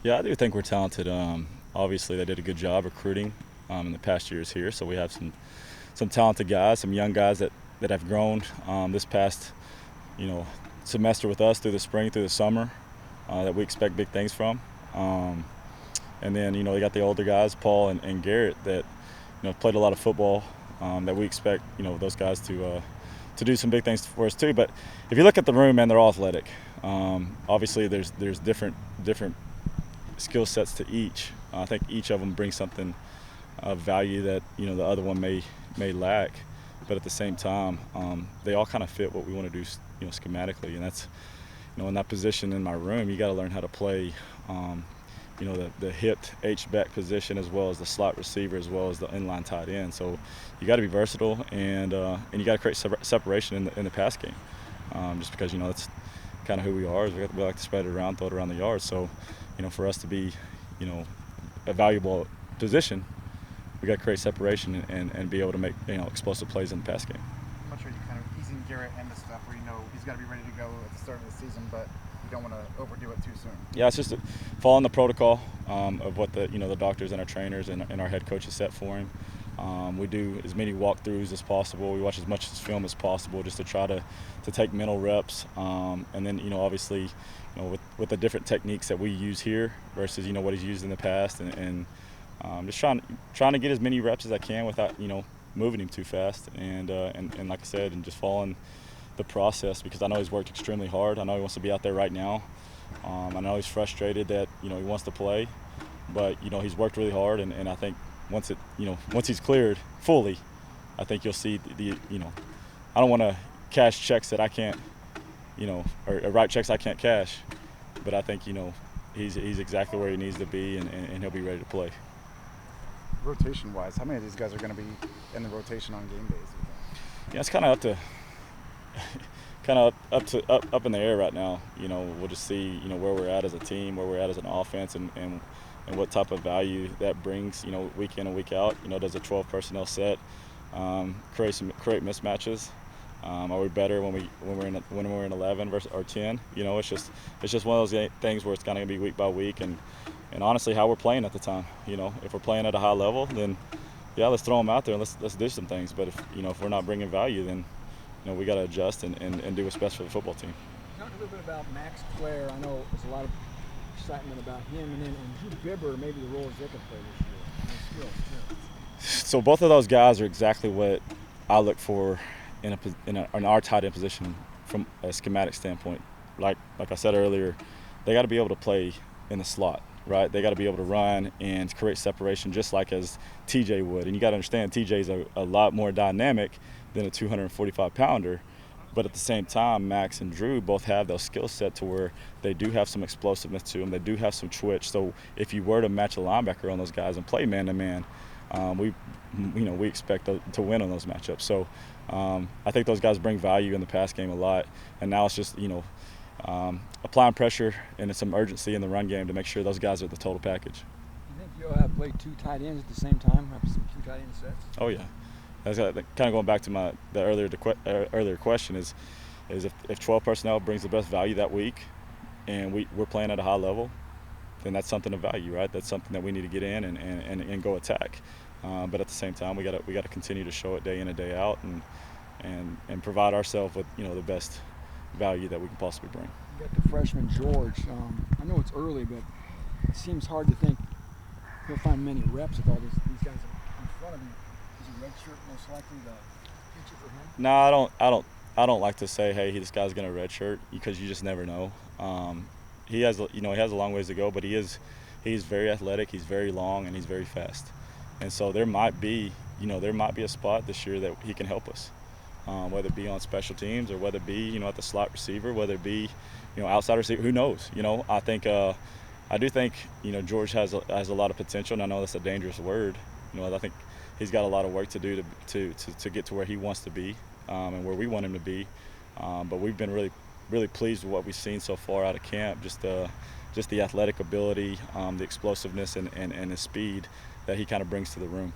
Yeah, I do think we're talented. Obviously, they did a good job recruiting in the past years here, so we have some talented guys, some young guys that have grown this past you know semester with us through the spring, through the summer, that we expect big things from. Um, and then they got the older guys, Paul and Garrett, that played a lot of football. That we expect those guys to do some big things for us too. But if you look at the room, man, they're all athletic. Obviously, there's different skill sets to each. I think each of them brings something of value that the other one may lack. But at the same time, they all kind of fit what we want to do, schematically, and that's in that position in my room, you got to learn how to play. The hip H-back position, as well as the slot receiver, as well as the inline tight end. So you got to be versatile, and you got to create separation in the pass game. Just because that's kind of who we are. Is we like to spread it around, throw it around the yard. So for us to be a valuable position, we got to create separation and be able to make explosive plays in the pass game. I'm not sure you kind of easing Garrett into stuff where he's got to be ready to go at the start of the season, but you don't want to overdo it too soon. Yeah, it's just following the protocol of what the doctors and our trainers and our head coach has set for him. We do as many walkthroughs as possible. We watch as much film as possible just to try to take mental reps. And then obviously with the different techniques that we use here versus what he's used in the past, and just trying to get as many reps as I can without moving him too fast. And like I said, and just following the process, because I know he's worked extremely hard. I know he wants to be out there right now. I know he's frustrated that he wants to play, but he's worked really hard, and I think once he's cleared fully, I think you'll see the I don't want to cash checks that I can't or write checks I can't cash, but I think he's exactly where he needs to be, and he'll be ready to play. Rotation-wise, how many of these guys are going to be in the rotation on game days? Yeah, it's kind of up in the air right now. We'll just see where we're at as a team, where we're at as an offense, and what type of value that brings week in and week out. Does a 12 personnel set create mismatches? Are we better when we're in 11 versus or 10? It's just one of those things where it's kind of gonna be week by week, and honestly how we're playing at the time. If we're playing at a high level, then yeah, let's throw them out there and let's do some things. But if we're not bringing value, then we got to adjust and do what's best for the football team. Talk a little bit about Max Clare. I know there's a lot of excitement about him, and Drew Bibber, maybe the roles they could play this year. So both of those guys are exactly what I look for in our tight end position from a schematic standpoint. Like I said earlier, they got to be able to play in the slot, right? They got to be able to run and create separation just like as TJ would. And you got to understand TJ's a lot more dynamic than a 245-pounder. But at the same time, Max and Drew both have those skill set to where they do have some explosiveness to them. They do have some twitch. So if you were to match a linebacker on those guys and play man-to-man, we expect to win on those matchups. So I think those guys bring value in the pass game a lot. And now it's just, applying pressure and some urgency in the run game to make sure those guys are the total package. You think you'll have played two tight ends at the same time, have some two tight end sets? Oh, yeah. That's kind of going back to the earlier question is if 12 personnel brings the best value that week and we're playing at a high level, then that's something of value, right? That's something that we need to get in and go attack. But at the same time, we got to continue to show it day in and day out and provide ourselves with the best value that we can possibly bring. You got the freshman George. I know it's early, but it seems hard to think he'll find many reps with all these guys in front of him. Is a red shirt most likely the future for him? No, I don't like to say, hey, this guy's gonna red shirt, because you just never know. He has a long ways to go, but he's very athletic, he's very long, and he's very fast. And so there might be a spot this year that he can help us, whether it be on special teams or whether it be at the slot receiver, whether it be outside receiver. Who knows? I do think George has a lot of potential, and I know that's a dangerous word. I think he's got a lot of work to do to get to where he wants to be and where we want him to be. But we've been really pleased with what we've seen so far out of camp. Just the athletic ability, the explosiveness, and the speed that he kind of brings to the room.